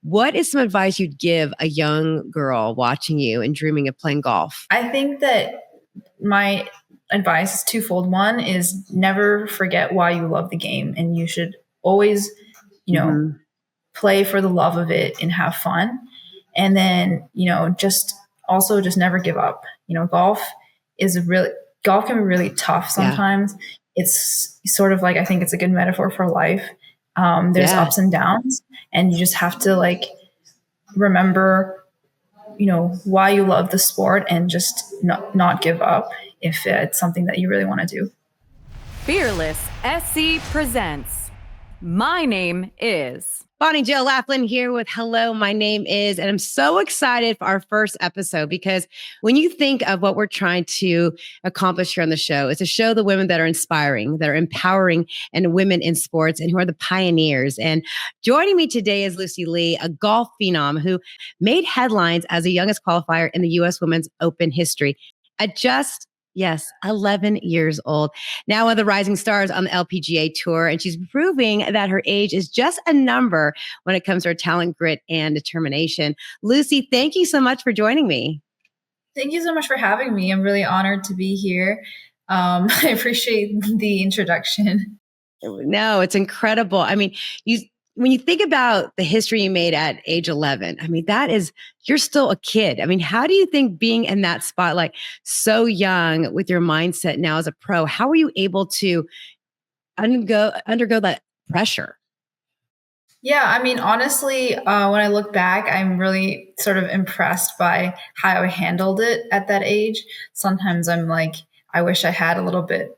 What is some advice you'd give a young girl watching you and dreaming of playing golf? I think that my advice is twofold. One is never forget why you love the game, and you should always, play for the love of it and have fun. And then, just never give up. Golf can be really tough sometimes. Yeah. It's sort of like, I think it's a good metaphor for life. There's ups and downs, and you just have to remember, why you love the sport, and just not give up if it's something that you really want to do. Fearless SC presents My Name Is. Bonnie-Jill Laflin here with Hello, My Name Is, and I'm so excited for our first episode because when you think of what we're trying to accomplish here on the show, it's to show the women that are inspiring, that are empowering, and women in sports and who are the pioneers. And joining me today is Lucy Lee, a golf phenom who made headlines as the youngest qualifier in the U.S. Women's Open history at just 11 years old. Now one of the rising stars on the LPGA tour, and she's proving that her age is just a number when it comes to her talent, grit, and determination. Lucy, thank you so much for joining me. Thank you so much for having me. I'm really honored to be here. I appreciate the introduction. No, it's incredible. I mean, when you think about the history you made at age 11, I mean, you're still a kid. I mean, how do you think being in that spotlight so young with your mindset now as a pro, how were you able to undergo that pressure? Yeah, I mean, honestly, when I look back, I'm really sort of impressed by how I handled it at that age. Sometimes I'm like, I wish I had a little bit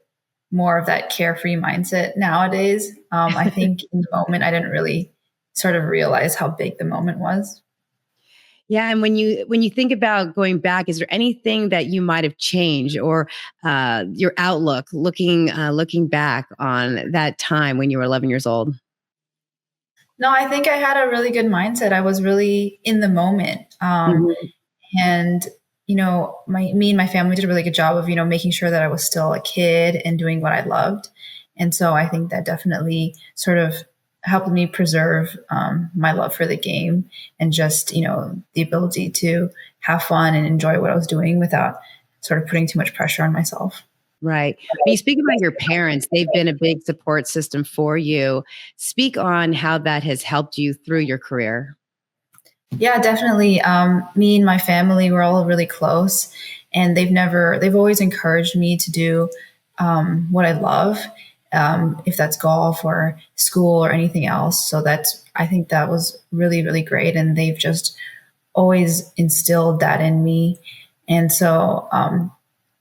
more of that carefree mindset nowadays. I think in the moment, I didn't really sort of realize how big the moment was. Yeah. And when you think about going back, is there anything that you might have changed or your outlook looking back on that time when you were 11 years old? No, I think I had a really good mindset. I was really in the moment. And me and my family did a really good job of, making sure that I was still a kid and doing what I loved. And so I think that definitely sort of helped me preserve my love for the game and just, the ability to have fun and enjoy what I was doing without sort of putting too much pressure on myself. Right. When you speak about your parents, they've been a big support system for you. Speak on how that has helped you through your career. Yeah, definitely. Me and my family were all really close, and they've always encouraged me to do what I love, if that's golf or school or anything else. So I think that was really, really great. And they've just always instilled that in me. And so,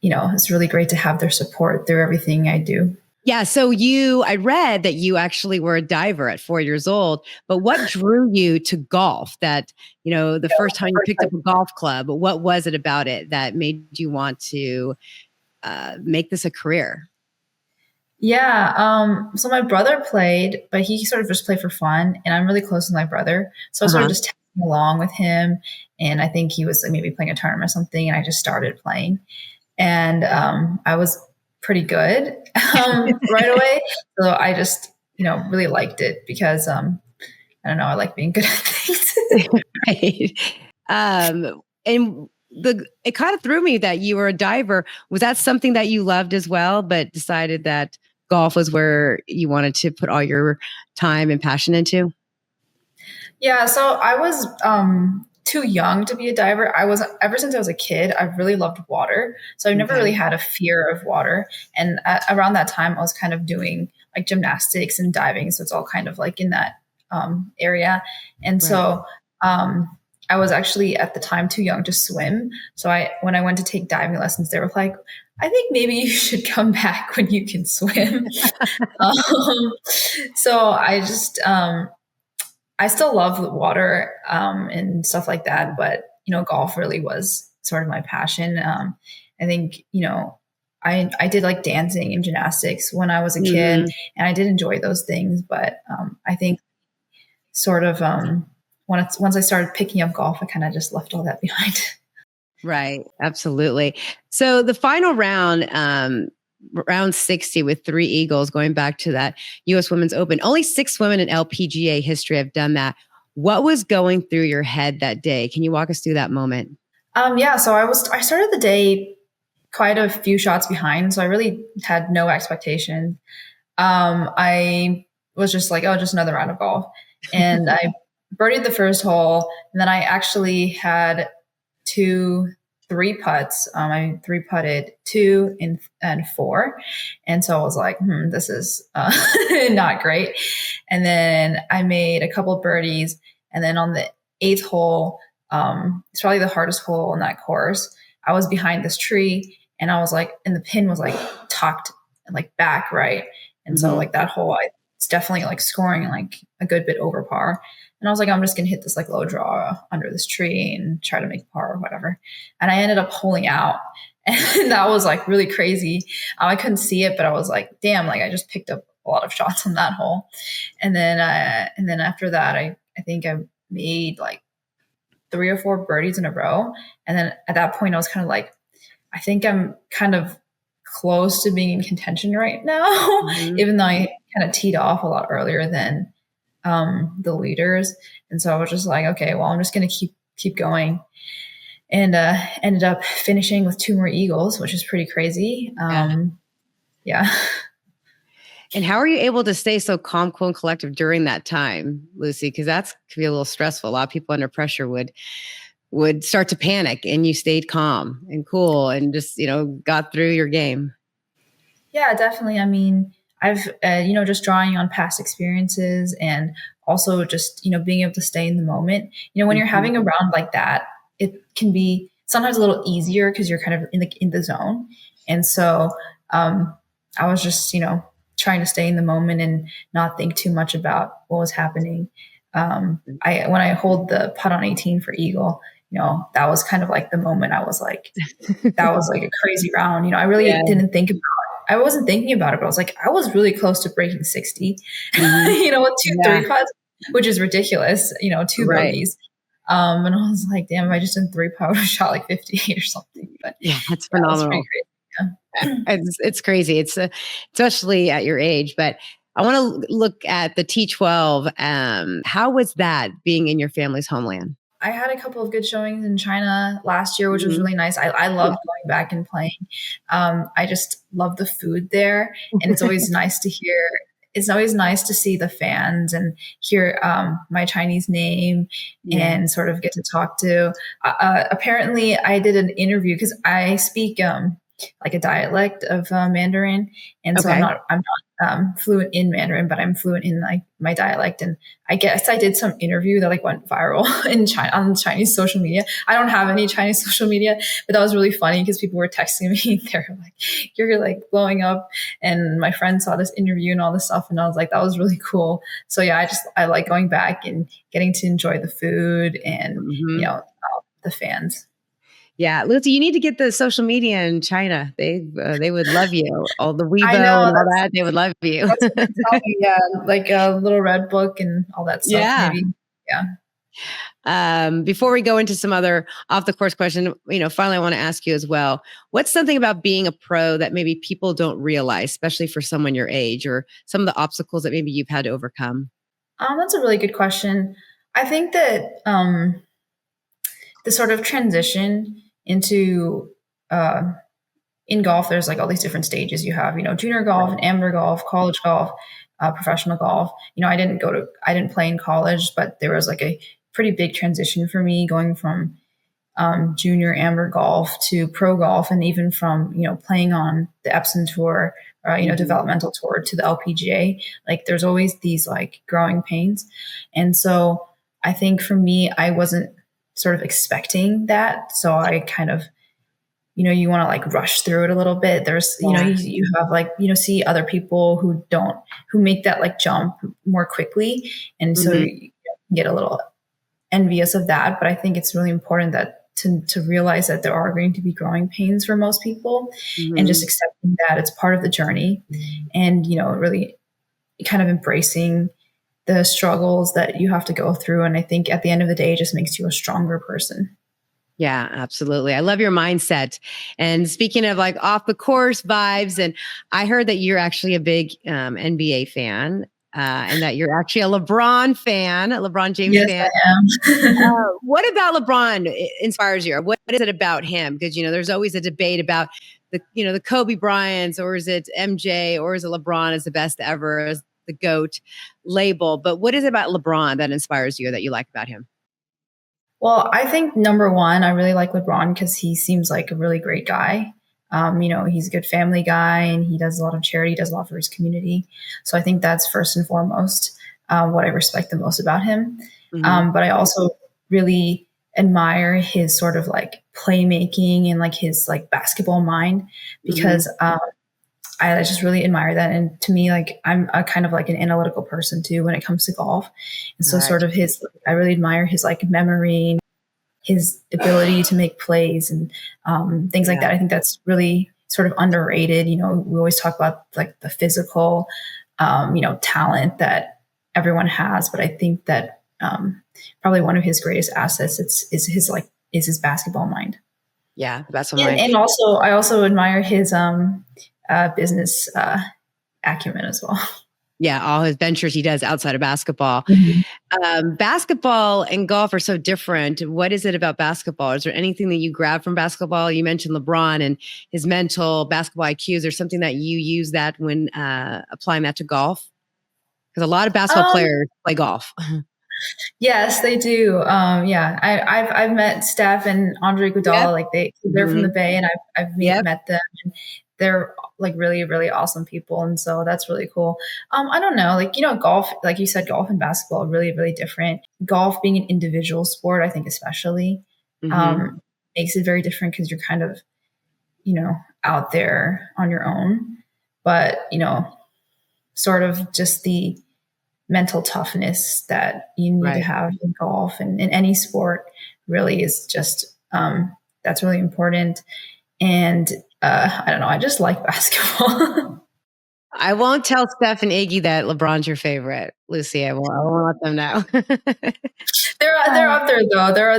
it's really great to have their support through everything I do. Yeah. So I read that you actually were a diver at 4 years old, but what drew you to golf the first time you picked up a golf club? What was it about it that made you want to make this a career? Yeah. So my brother played, but he sort of just played for fun, and I'm really close with my brother. So I sort of just tagged along with him. And I think he was maybe playing a tournament or something, and I just started playing. And I was pretty good right away. So I just, really liked it because I don't know, I like being good at things. Right. And it kind of threw me that you were a diver. Was that something that you loved as well, but decided that golf was where you wanted to put all your time and passion into? Yeah. So I was too young to be a diver. Ever since I was a kid, I've really loved water. So I've never really had a fear of water. And around that time, I was kind of doing like gymnastics and diving. So it's all kind of like in that area. And so I was actually at the time too young to swim. So when I went to take diving lessons, they were like, I think maybe you should come back when you can swim. So I just, I still love the water and stuff like that, but golf really was sort of my passion. I think I did like dancing and gymnastics when I was a kid, and I did enjoy those things. But I think sort of once I started picking up golf, I kind of just left all that behind. Right, absolutely. So the final round. Round 60 with 3 eagles, going back to that U.S. Women's Open. Only 6 women in LPGA history have done that. What was going through your head that day? Can you walk us through that moment? Yeah, so I started the day quite a few shots behind, so I really had no expectation. I was just like, oh, just another round of golf. And I birdied the first hole, and then I actually had three putts. I three putted 2 and 4. And so I was like, this is not great. And then I made a couple of birdies. And then on the 8th hole, it's probably the hardest hole on that course. I was behind this tree, and I was like, and the pin was like tucked like back right. And so like that hole, it's definitely like scoring like a good bit over par. And I was like, I'm just going to hit this like low draw under this tree and try to make par or whatever. And I ended up pulling out. And that was like really crazy. I couldn't see it, but I was like, damn, like I just picked up a lot of shots on that hole. And then after that, I think I made like 3 or 4 birdies in a row. And then at that point, I was kind of like, I think I'm kind of close to being in contention right now, even though I kind of teed off a lot earlier than the leaders. And so I was just like, okay, well, I'm just going to keep going, and ended up finishing with 2 more eagles, which is pretty crazy. Yeah. And how are you able to stay so calm, cool, and collective during that time, Lucy? Because that could be a little stressful. A lot of people under pressure would start to panic, and you stayed calm and cool and just, got through your game. Yeah, definitely. I mean, I've, just drawing on past experiences, and also just, being able to stay in the moment. When you're having a round like that, it can be sometimes a little easier because you're kind of in the zone. And so I was just, trying to stay in the moment and not think too much about what was happening. When I hold the putt on 18 for eagle, that was kind of like the moment I was like, that was like a crazy round. I really didn't think about it. I wasn't thinking about it, but I was like, I was really close to breaking 60, with 3 putts, which is ridiculous, 2 birdies. And I was like, damn, if I just did 3 putts, I would have shot like 58 or something. But yeah, that's phenomenal. It's crazy. It's especially at your age, but I want to look at the T12. How was that being in your family's homeland? I had a couple of good showings in China last year, which was really nice. I love going back and playing. I just love the food there. And it's always nice to hear. It's always nice to see the fans and hear my Chinese name and sort of get to talk to. Apparently, I did an interview because I speak like a dialect of Mandarin, and so I'm not fluent in Mandarin, but I'm fluent in like my dialect. And I guess I did some interview that like went viral in China on Chinese social media. I don't have any Chinese social media, but that was really funny because people were texting me. They're like, "You're like blowing up," and my friend saw this interview and all this stuff, and I was like, that was really cool. So yeah, I like going back and getting to enjoy the food and the fans. Yeah, Lucy, you need to get the social media in China. They would love you. All the Weibo and all that, they would love you. Yeah, like a little red book and all that stuff. Yeah. Maybe. Yeah. Before we go into some other off the course question, finally, I want to ask you as well, what's something about being a pro that maybe people don't realize, especially for someone your age, or some of the obstacles that maybe you've had to overcome? That's a really good question. I think that the sort of transition into in golf, there's like all these different stages you have, junior golf and amateur golf, college golf, professional golf. I didn't play in college, but there was like a pretty big transition for me going from junior amateur golf to pro golf, and even from playing on the Epson tour, developmental tour to the LPGA. Like there's always these like growing pains, and so I think for me, I wasn't sort of expecting that. So I kind of, you want to like rush through it a little bit. There's, you have like, see other people who make that like jump more quickly. And so you get a little envious of that. But I think it's really important that to realize that there are going to be growing pains for most people, and just accepting that it's part of the journey, and, really kind of embracing the struggles that you have to go through. And I think at the end of the day, it just makes you a stronger person. Yeah, absolutely. I love your mindset. And speaking of like off the course vibes, and I heard that you're actually a big NBA fan. and that you're actually a LeBron James Yes, fan. I am. What about LeBron inspires you? Or what is it about him? Because, there's always a debate about the Kobe Bryants, or is it MJ, or is it LeBron is the best ever, as the GOAT label. But what is it about LeBron that inspires you, that you like about him? Well, I think number one, I really like LeBron because he seems like a really great guy. He's a good family guy and he does a lot of charity, does a lot for his community. So I think that's first and foremost what I respect the most about him. Mm-hmm. But I also really admire his sort of like playmaking and like his like basketball mind because I just really admire that. And to me, like I'm a kind of like an analytical person too when it comes to golf. And so sort of I really admire his like memory, his ability to make plays and things like that. I think that's really sort of underrated. We always talk about like the physical, talent that everyone has, but I think that probably one of his greatest assets is his basketball mind. Yeah, basketball mind. And also, I also admire his business acumen as well. Yeah, all his ventures he does outside of basketball. Basketball and golf are so different. What is it about basketball? Is there anything that you grab from basketball? You mentioned LeBron and his mental basketball IQ. Is there something that you use that when applying that to golf? Because a lot of basketball players play golf. Yes, they do. I've met Steph and Andre Iguodala. Like they're from the Bay, and I've met them. And they're like really, really awesome people. And so that's really cool. I don't know, golf, like you said, golf and basketball are really, really different. Golf being an individual sport, I think especially makes it very different because you're kind of, out there on your own. But, sort of just the mental toughness that you need to have in golf and in any sport really is just, that's really important. And I don't know. I just like basketball. I won't tell Steph and Iggy that LeBron's your favorite, Lucy. I won't let them know. They're up there though. They're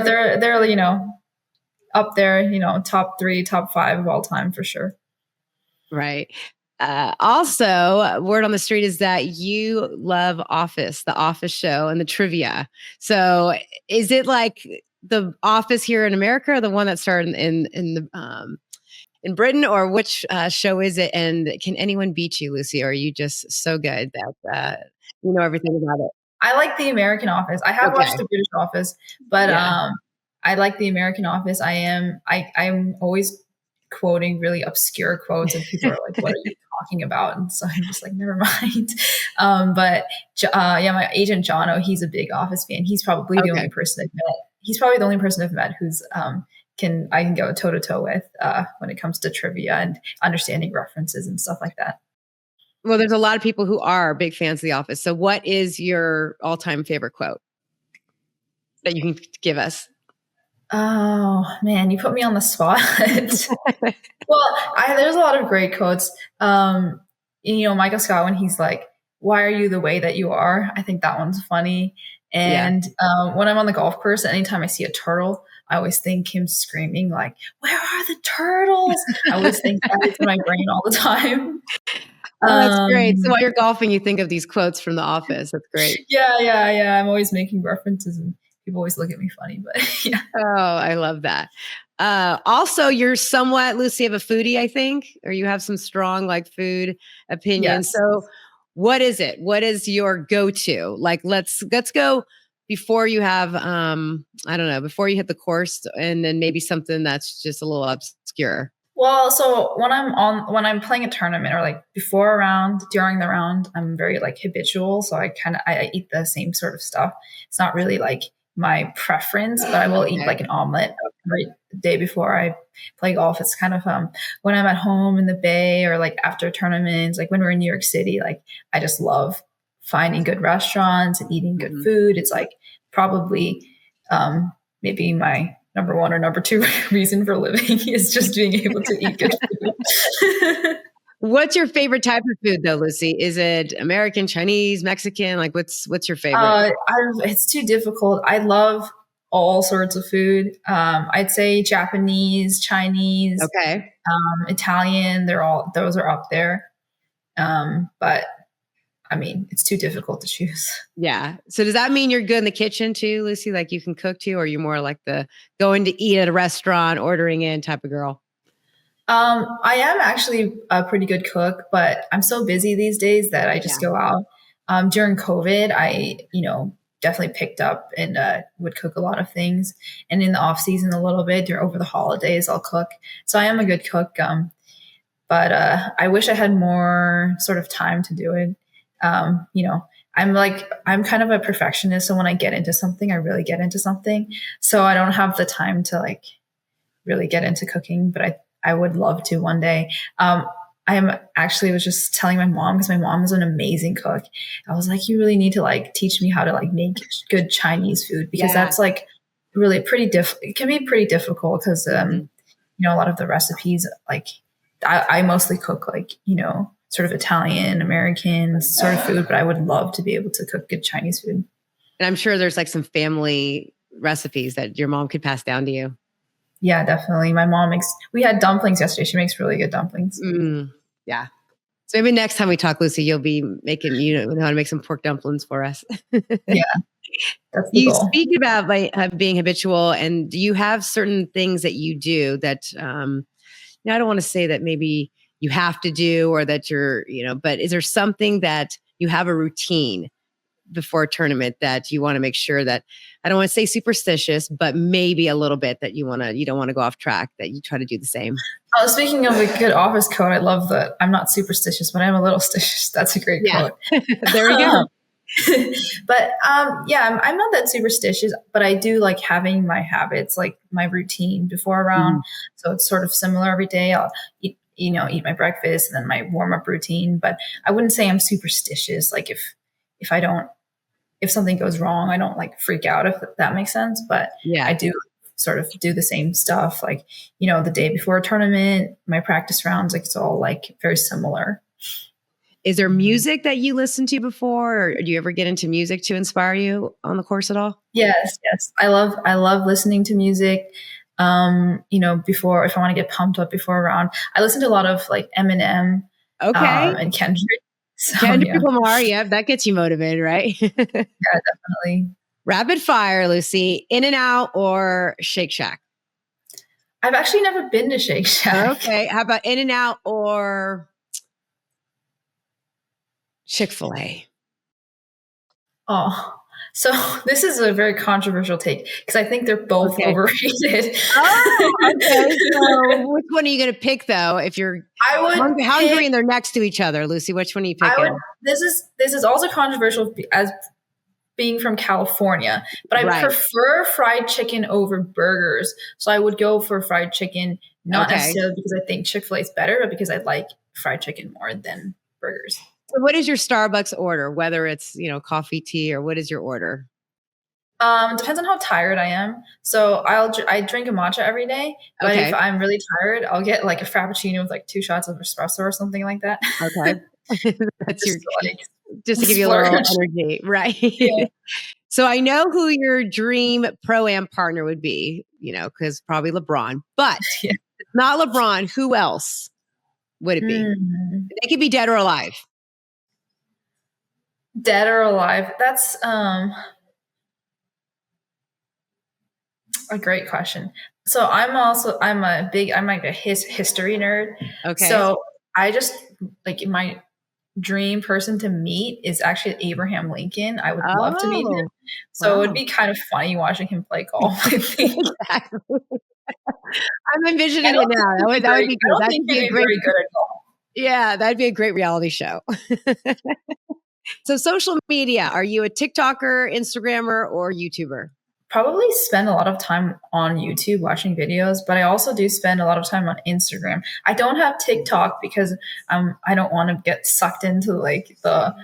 up there. Top 3, top 5 of all time for sure. Right. Also, word on the street is that you love the Office show and the trivia. So, is it like the Office here in America, or the one that started in Britain, or which show is it? And can anyone beat you, Lucy? Or are you just so good that you know everything about it? I like the American Office. I have watched the British Office, but I like the American Office. I'm always quoting really obscure quotes, and people are like, "What are you talking about?" And so I'm just like, "Never mind." My agent Jono, he's a big Office fan. He's probably the only person I've met. He's probably the only person I've met who's I can go toe to toe with when it comes to trivia and understanding references and stuff like that. Well, there's a lot of people who are big fans of The Office. So, what is your all-time favorite quote that you can give us? Oh man, you put me on the spot. Well, there's a lot of great quotes. Michael Scott, when he's like, "Why are you the way that you are?" I think that one's funny. And when I'm on the golf course, anytime I see a turtle, I always think him screaming like, "Where are the turtles?" I always think that is in my brain all the time. Oh, that's great. So while you're golfing, you think of these quotes from The Office. That's great. Yeah. I'm always making references and people always look at me funny, but yeah. Oh, I love that. Also, you're somewhat, Lucy, of a foodie, I think, or you have some strong food opinions. Yes. So what is it? What is your go-to? Let's go before you have, I don't know, before you hit the course, and then maybe something that's just a little obscure. Well, so when I'm playing a tournament or before a round, during the round, I'm very habitual. So I eat the same sort of stuff. It's not really my preference, but I will eat an omelet right the day before I play golf. It's kind of when I'm at home in the Bay or after tournaments, when we're in New York City, I just love finding good restaurants and eating good food. It's probably maybe my number 1 or number 2 reason for living is just being able to eat good food. What's your favorite type of food though, Lucy? Is it American, Chinese, Mexican? What's your favorite? It's too difficult. I love all sorts of food. I'd say Japanese, Chinese, Italian. Those are up there. But I mean, it's too difficult to choose. Yeah. So does that mean you're good in the kitchen too, Lucy? Like you can cook too, or you're more like the going to eat at a restaurant, ordering in type of girl? I am actually a pretty good cook, but I'm so busy these days that I just go out. During COVID, I, definitely picked up and would cook a lot of things. And in the off season, a little bit over the holidays, I'll cook. So I am a good cook. But I wish I had more sort of time to do it. I'm kind of a perfectionist. So when I get into something, I really get into something. So I don't have the time to like really get into cooking, but I would love to one day. Was just telling my mom, because my mom is an amazing cook. I was like, you really need to like teach me how to like make good Chinese food, because that's like really it can be pretty difficult because, a lot of the recipes, like I mostly cook like, sort of Italian, American sort of food, but I would love to be able to cook good Chinese food. And I'm sure there's like some family recipes that your mom could pass down to you. Yeah, definitely. My mom we had dumplings yesterday. She makes really good dumplings. Yeah. So maybe next time we talk, Lucy, you'll be making, know how to make some pork dumplings for us. Yeah. That's the you goal. speak about being habitual, and do you have certain things that you do that, I don't want to say that maybe you have to do or that you're, but is there something that you have a routine before a tournament that you want to make sure that, I don't want to say superstitious, but maybe a little bit that you don't want to go off track, that you try to do the same? Speaking of a good office code, I love that. I'm not superstitious, but I'm a little stitious. That's a great quote. There we go. But I'm not that superstitious, but I do like having my habits, like my routine before a round. So it's sort of similar every day. I'll eat my breakfast and then my warm up routine. But I wouldn't say I'm superstitious. Like if something goes wrong, I don't like freak out, if that makes sense. But I do sort of do the same stuff. Like, the day before a tournament, my practice rounds, like it's all like very similar. Is there music that you listened to before, or do you ever get into music to inspire you on the course at all? Yes. I love listening to music. Before, if I want to get pumped up before a round, I listen to a lot of like Eminem, and Kendrick. So, Kendrick Lamar, that gets you motivated, right? Yeah, definitely. Rapid fire, Lucy. In-N-Out or Shake Shack? I've actually never been to Shake Shack. Okay. How about In-N-Out or Chick-fil-A? Oh, so this is a very controversial take because I think they're both overrated. Oh, okay. So which one are you going to pick though? If you're hungry and they're next to each other, Lucy, which one are you picking? This is also controversial as being from California, but I prefer fried chicken over burgers. So I would go for fried chicken, not necessarily because I think Chick-fil-A is better, but because I like fried chicken more than burgers. So what is your Starbucks order? Whether it's, coffee, tea, or what is your order? Depends on how tired I am. So I drink a matcha every day, but if I'm really tired, I'll get like a Frappuccino with like 2 shots of espresso or something like that. Okay. That's just to give you a little energy. Right. Yeah. So I know who your dream Pro-Am partner would be, because probably LeBron, but if it's not LeBron, who else would it be? They could be dead or alive. Dead or alive? That's a great question. So I'm like a history nerd. Okay. So I just like my dream person to meet is actually Abraham Lincoln. I would love to meet him. So it would be kind of funny watching him play golf with me. Exactly. I'm envisioning it now. That would be good. That'd be a great. Very good at golf. Yeah, that'd be a great reality show. So social media, are you a TikToker, Instagrammer, or YouTuber? Probably spend a lot of time on YouTube watching videos, but I also do spend a lot of time on Instagram. I don't have TikTok because I don't want to get sucked into like the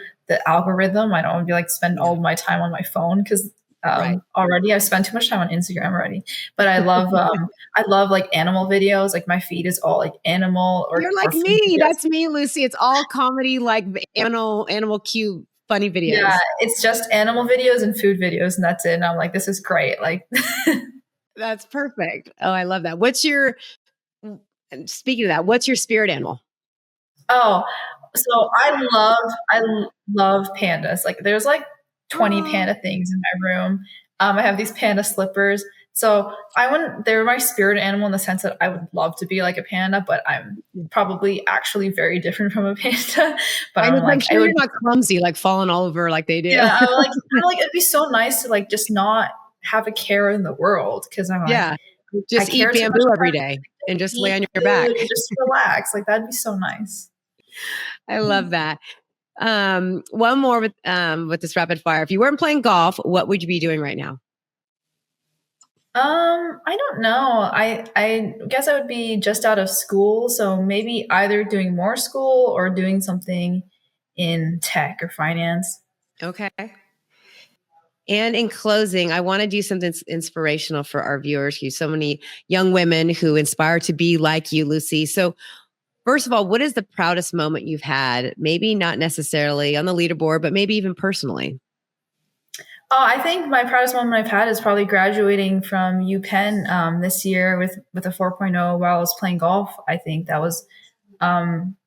algorithm. I don't want to be like spend all my time on my phone because already I've spent too much time on Instagram already. But I love like animal videos. Like my feed is all like animal or you're like me. Videos. That's me, Lucy. It's all comedy, like animal cute. Funny videos. Yeah, it's just animal videos and food videos, and that's it. And I'm like, this is great. Like, that's perfect. Oh, I love that. Speaking of that, what's your spirit animal? Oh, So I love pandas. Like there's like 20 panda things in my room. I have these panda slippers. So they're my spirit animal in the sense that I would love to be like a panda, but I'm probably actually very different from a panda. But I'm sure you're not clumsy, like falling all over like they do. Yeah, I'm like, it'd be so nice to like just not have a care in the world because I'm like, yeah, just eat bamboo every day and just lay on your back. And just relax. Like that'd be so nice. I love that. One more with this rapid fire. If you weren't playing golf, what would you be doing right now? I don't know. I guess I would be just out of school, so maybe either doing more school or doing something in tech or finance. Okay. And in closing, I want to do something inspirational for our viewers. You so many young women who inspire to be like you, Lucy. So first of all, what is the proudest moment you've had? Maybe not necessarily on the leaderboard, but maybe even personally. I think my proudest moment I've had is probably graduating from UPenn this year with a 4.0 while I was playing golf. I think that was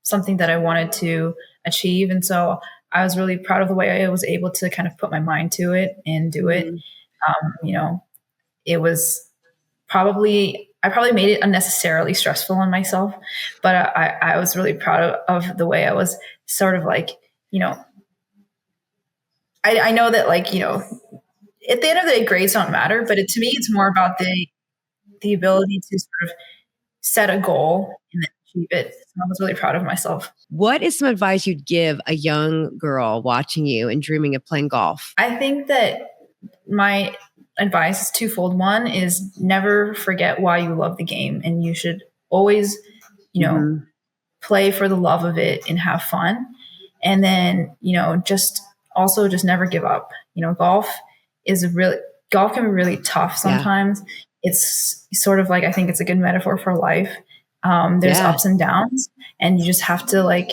something that I wanted to achieve. And so I was really proud of the way I was able to kind of put my mind to it and do it. It was I probably made it unnecessarily stressful on myself, but I was really proud of the way I was sort of like, I know that like, at the end of the day, grades don't matter, but to me, it's more about the ability to sort of set a goal and then achieve it. So I was really proud of myself. What is some advice you'd give a young girl watching you and dreaming of playing golf? I think that my advice is twofold. One is never forget why you love the game, and you should always, play for the love of it and have fun. And then, just never give up. Golf can be really tough sometimes. Yeah. It's sort of like, I think it's a good metaphor for life. There's ups and downs, and you just have to like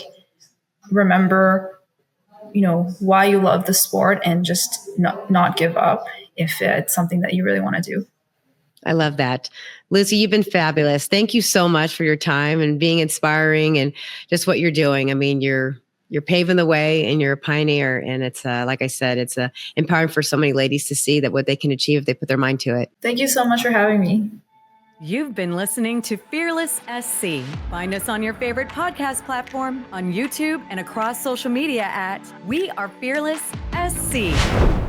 remember, why you love the sport and just not give up if it's something that you really want to do. I love that. Lucy, you've been fabulous. Thank you so much for your time and being inspiring and just what you're doing. I mean, you're paving the way and you're a pioneer. And it's like I said, it's empowering for so many ladies to see that what they can achieve if they put their mind to it. Thank you so much for having me. You've been listening to Fearless SC. Find us on your favorite podcast platform, on YouTube, and across social media at We Are Fearless SC.